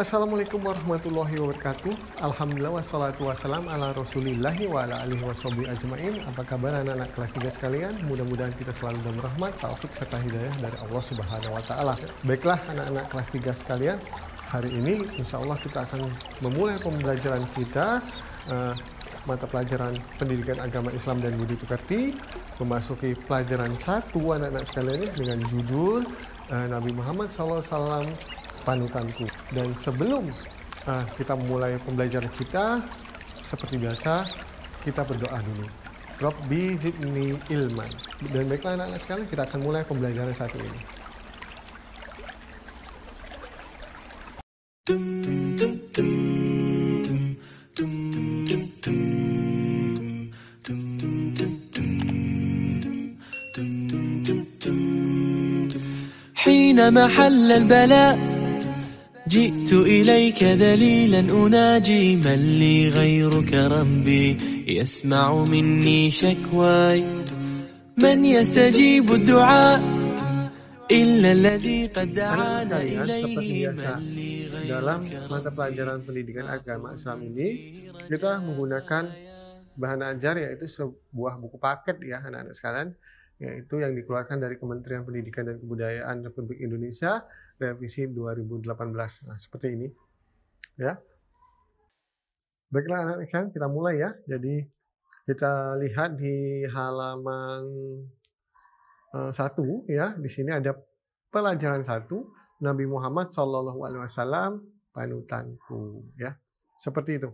Assalamualaikum warahmatullahi wabarakatuh. Alhamdulillah wassalatu wassalam ala rasulillahi wa ala alihi washabihi ajma'in. Apa kabar anak-anak kelas 3 sekalian? Mudah-mudahan kita selalu dalam rahmat, taufik serta hidayah dari Allah Subhanahu wa taala. Baiklah anak-anak kelas 3 sekalian, hari ini insya Allah kita akan memulai pembelajaran kita mata pelajaran pendidikan agama Islam dan budi pekerti, memasuki pelajaran 1 anak-anak sekalian dengan judul Nabi Muhammad SAW panutanku. Dan sebelum kita mulai pembelajaran kita, seperti biasa kita berdoa dulu. Rabbi zidni ilman. Dan baiklah anak-anak sekalian, kita akan mulai pembelajaran 1 ini. حينما حل البلاء جئت إليك ذليلا أناجي من لي غيرك ربي يسمع مني شكواي من يستجيب الدعاء إلا الذي قد دعانا إليه من لي dalam غيرك mata pelajaran pendidikan agama Islam ini kita menggunakan bahan ajar yaitu sebuah buku paket ya anak-anak sekalian, yaitu yang dikeluarkan dari Kementerian Pendidikan dan Kebudayaan Republik Indonesia revisi 2018. Nah, seperti ini ya. Baiklah anak-anak sekalian, kita mulai ya. Jadi kita lihat di halaman 1 ya. Di sini ada pelajaran 1, Nabi Muhammad SAW panutanku ya. Seperti itu.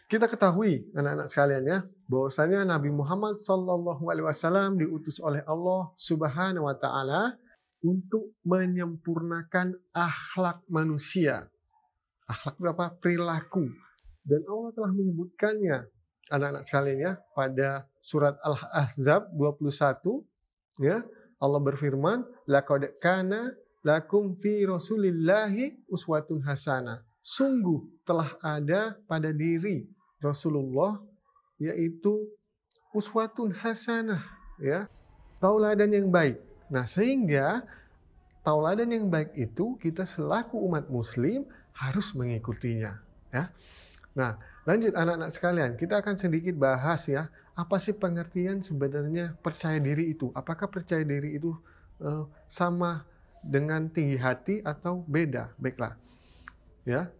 Kita ketahui anak-anak sekalian ya, bahwasanya Nabi Muhammad SAW diutus oleh Allah Subhanahu wa taala untuk menyempurnakan akhlak manusia. Akhlak itu apa? Perilaku. Dan Allah telah menyebutkannya anak-anak sekalian ya pada surat Al-Ahzab 21 ya. Allah berfirman, laqad kana lakum fi rasulillahi uswatun hasanah. Sungguh telah ada pada diri Rasulullah yaitu uswatun hasanah ya, tauladan yang baik. Nah, sehingga tauladan yang baik itu kita selaku umat muslim harus mengikutinya ya. Nah, lanjut anak-anak sekalian, kita akan sedikit bahas ya, apa sih pengertian sebenarnya percaya diri itu? Apakah percaya diri itu sama dengan tinggi hati atau beda? Baiklah. Ya.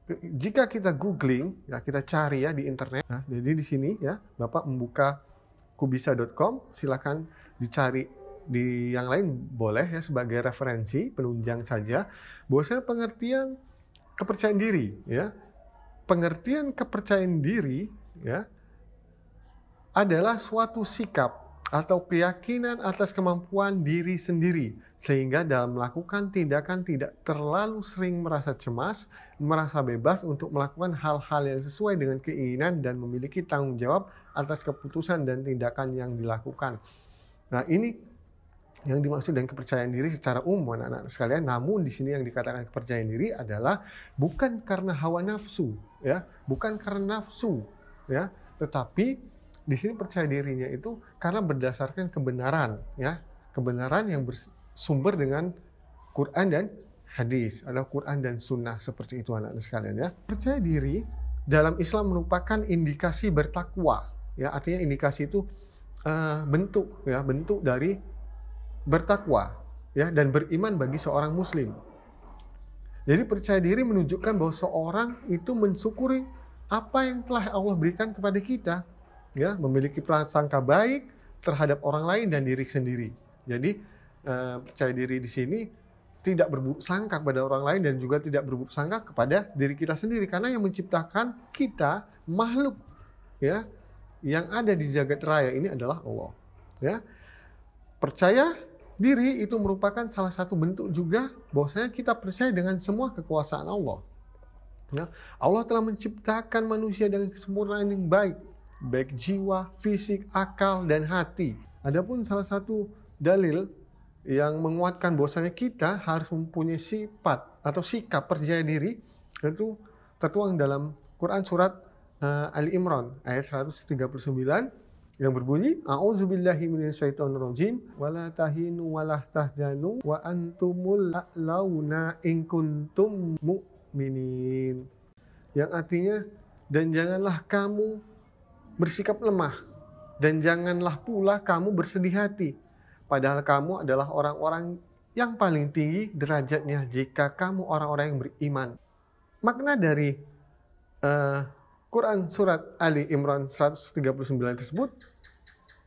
Jika kita googling, ya kita cari ya di internet. Nah, jadi di sini ya, Bapak membuka kubisa.com, silakan dicari di yang lain boleh ya sebagai referensi penunjang saja. Bahwasanya pengertian kepercayaan diri ya. Pengertian kepercayaan diri ya adalah suatu sikap atau keyakinan atas kemampuan diri sendiri, sehingga dalam melakukan tindakan tidak terlalu sering merasa cemas, merasa bebas untuk melakukan hal-hal yang sesuai dengan keinginan dan memiliki tanggung jawab atas keputusan dan tindakan yang dilakukan. Nah, ini yang dimaksud dengan kepercayaan diri secara umum anak-anak sekalian. Namun di sini yang dikatakan kepercayaan diri adalah bukan karena hawa nafsu ya, bukan karena nafsu ya, tetapi di sini percaya dirinya itu karena berdasarkan kebenaran ya, kebenaran yang bersumber dengan Quran dan hadis, ada Quran dan sunnah, seperti itu anak-anak sekalian ya. Percaya diri dalam Islam merupakan indikasi bertakwa ya, artinya indikasi itu bentuk ya, bentuk dari bertakwa ya dan beriman bagi seorang muslim. Jadi percaya diri menunjukkan bahwa seorang itu mensyukuri apa yang telah Allah berikan kepada kita ya, memiliki prasangka baik terhadap orang lain dan diri sendiri. Jadi percaya diri di sini tidak berburuk sangka kepada orang lain dan juga tidak berburuk sangka kepada diri kita sendiri, karena yang menciptakan kita makhluk ya yang ada di jagat raya ini adalah Allah ya. Percaya diri itu merupakan salah satu bentuk juga bahwasanya kita percaya dengan semua kekuasaan Allah ya. Allah telah menciptakan manusia dengan kesempurnaan yang baik jiwa, fisik, akal, dan hati. Adapun salah satu dalil yang menguatkan bahwasanya kita harus mempunyai sifat atau sikap percaya diri itu tertuang dalam Quran surat Ali Imran ayat 139 yang berbunyi a'udzubillahi minasyaitonirrajim wala tahinu wala tahzanu wa antumul a'launa in kuntum mu'minin. Yang artinya, dan janganlah kamu bersikap lemah dan janganlah pula kamu bersedih hati, padahal kamu adalah orang-orang yang paling tinggi derajatnya jika kamu orang-orang yang beriman. Makna dari Quran surat Ali Imran 139 tersebut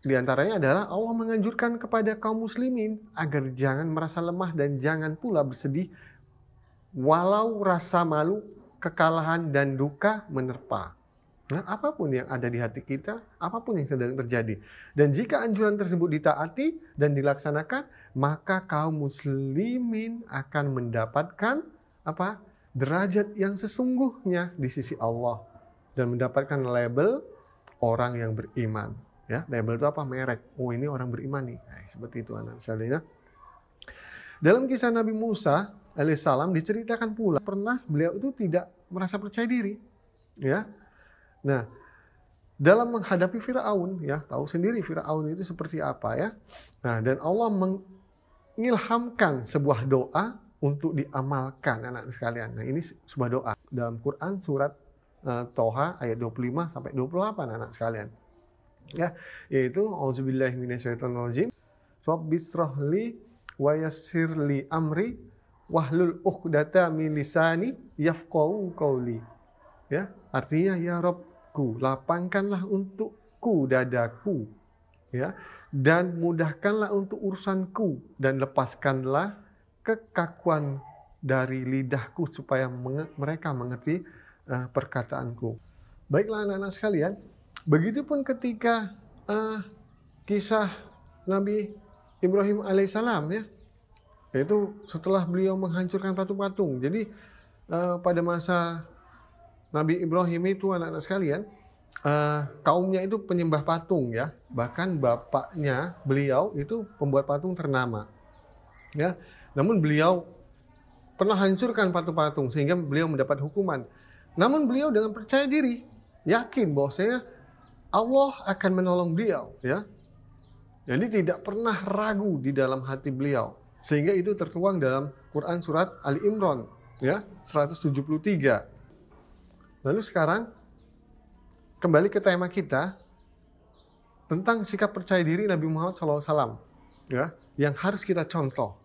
diantaranya adalah Allah menganjurkan kepada kaum muslimin agar jangan merasa lemah dan jangan pula bersedih walau rasa malu, kekalahan dan duka menerpa. Nah, apapun yang ada di hati kita, apapun yang sedang terjadi. Dan jika anjuran tersebut ditaati dan dilaksanakan, maka kaum muslimin akan mendapatkan apa? Derajat yang sesungguhnya di sisi Allah dan mendapatkan label orang yang beriman. Ya, label itu apa? Merek. Oh, ini orang beriman nih. Nah, seperti itu anak sekalian. Dalam kisah Nabi Musa alaihissalam diceritakan pula pernah beliau itu tidak merasa percaya diri. Ya. Nah, dalam menghadapi Firaun, ya, tahu sendiri Firaun itu seperti apa ya. Nah, dan Allah mengilhamkan sebuah doa untuk diamalkan anak sekalian. Nah, ini sebuah doa dalam Quran surat Toha ayat 25 sampai 28 anak sekalian. Ya, yaitu auzubillahi minasyaitonirrajim. Rabbishrahli wa yassirli amri wahlul 'uqdatam min lisani yafqahu qawli. Ya, artinya ya Rabbku, lapangkanlah untukku dadaku, ya, dan mudahkanlah untuk urusanku dan lepaskanlah kekakuan dari lidahku supaya mereka mengerti perkataanku. Baiklah anak-anak sekalian, begitupun ketika kisah Nabi Ibrahim alaihissalam ya, yaitu setelah beliau menghancurkan patung-patung. Jadi pada masa Nabi Ibrahim itu anak-anak sekalian, kaumnya itu penyembah patung ya, bahkan bapaknya beliau itu pembuat patung ternama ya. Namun beliau pernah hancurkan patung-patung sehingga beliau mendapat hukuman. Namun beliau dengan percaya diri, yakin bahwasanya Allah akan menolong beliau ya. Jadi tidak pernah ragu di dalam hati beliau. Sehingga itu tertuang dalam Quran surat Ali Imran ya, 173. Lalu sekarang kembali ke tema kita tentang sikap percaya diri Nabi Muhammad SAW ya, yang harus kita contoh.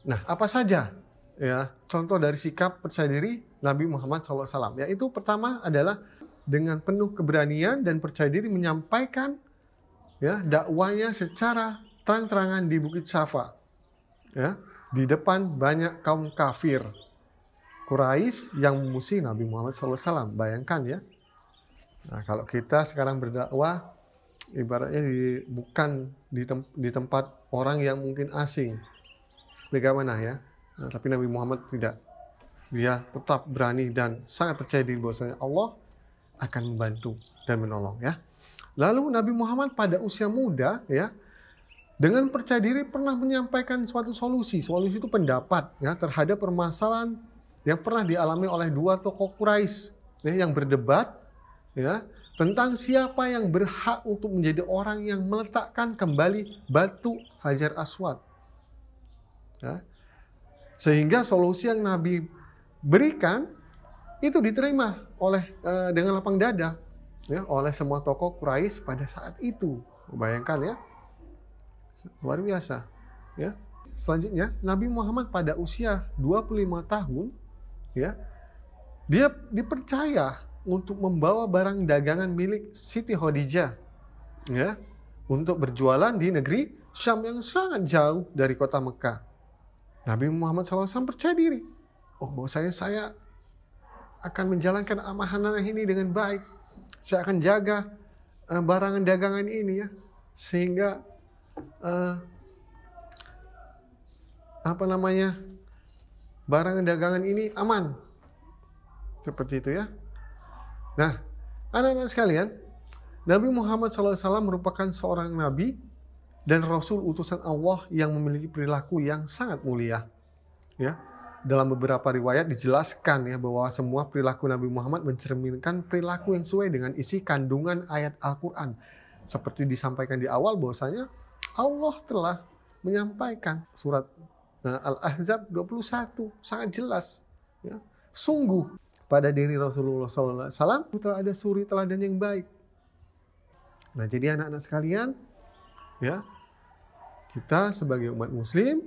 Nah, apa saja ya contoh dari sikap percaya diri Nabi Muhammad SAW? Yaitu pertama adalah dengan penuh keberanian dan percaya diri menyampaikan ya dakwanya secara terang-terangan di Bukit Safa ya, di depan banyak kaum kafir Quraisy yang memusuhi Nabi Muhammad SAW. Bayangkan ya. Nah, kalau kita sekarang berdakwah ibaratnya bukan di tempat orang yang mungkin asing, bagaimana ya? Nah, tapi Nabi Muhammad tidak. Dia tetap berani dan sangat percaya diri bahwasanya Allah akan membantu dan menolong ya. Lalu Nabi Muhammad pada usia muda ya, dengan percaya diri pernah menyampaikan suatu solusi. Solusi itu pendapat ya terhadap permasalahan yang pernah dialami oleh dua tokoh Quraisy ya, yang berdebat ya tentang siapa yang berhak untuk menjadi orang yang meletakkan kembali batu Hajar Aswad. Ya. Sehingga solusi yang Nabi berikan itu diterima dengan lapang dada ya oleh semua tokoh Quraisy pada saat itu. Bayangkan ya. Luar biasa ya. Selanjutnya Nabi Muhammad pada usia 25 tahun ya, dia dipercaya untuk membawa barang dagangan milik Siti Khadijah ya, untuk berjualan di negeri Syam yang sangat jauh dari kota Mekah. Nabi Muhammad SAW percaya diri, bahwa saya akan menjalankan amanah ini dengan baik. Saya akan jaga barang dagangan ini ya, sehingga barang dagangan ini aman. Seperti itu ya. Nah, anak-anak sekalian, Nabi Muhammad SAW merupakan seorang nabi dan rasul utusan Allah yang memiliki perilaku yang sangat mulia. Ya, dalam beberapa riwayat dijelaskan ya bahwa semua perilaku Nabi Muhammad mencerminkan perilaku yang sesuai dengan isi kandungan ayat Al-Quran. Seperti disampaikan di awal bahwasanya Allah telah menyampaikan surat Al-Ahzab 21 sangat jelas, ya. Sungguh pada diri Rasulullah SAW telah ada suri teladan yang baik. Nah, jadi anak-anak sekalian, ya, kita sebagai umat Muslim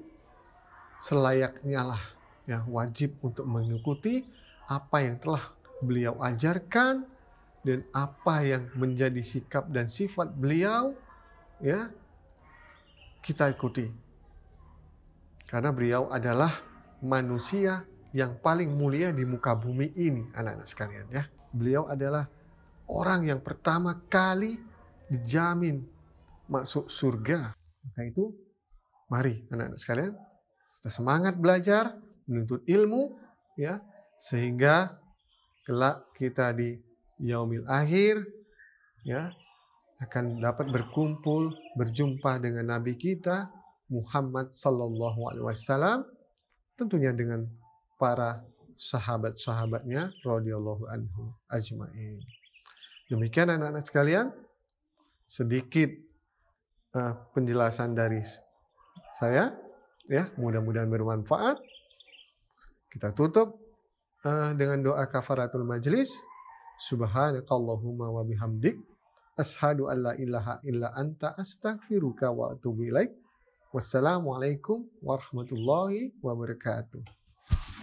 selayaknya lah, ya, wajib untuk mengikuti apa yang telah beliau ajarkan dan apa yang menjadi sikap dan sifat beliau, ya, kita ikuti. Karena beliau adalah manusia yang paling mulia di muka bumi ini, anak-anak sekalian, ya. Beliau adalah orang yang pertama kali dijamin masuk surga. Maka itu, mari anak-anak sekalian, kita semangat belajar, menuntut ilmu, ya, sehingga kelak kita di yaumil akhir, ya, akan dapat berkumpul, berjumpa dengan Nabi kita Muhammad sallallahu alaihi wasallam, tentunya dengan para sahabat-sahabatnya radhiyallahu anhum ajmain. Demikian anak-anak sekalian, sedikit penjelasan dari saya, ya, mudah-mudahan bermanfaat. Kita tutup dengan doa kafaratul majlis. Subhanakallahumma wa bihamdik asyhadu an la ilaha illa anta astaghfiruka wa atubu ilaik. Wassalamualaikum warahmatullahi wabarakatuh.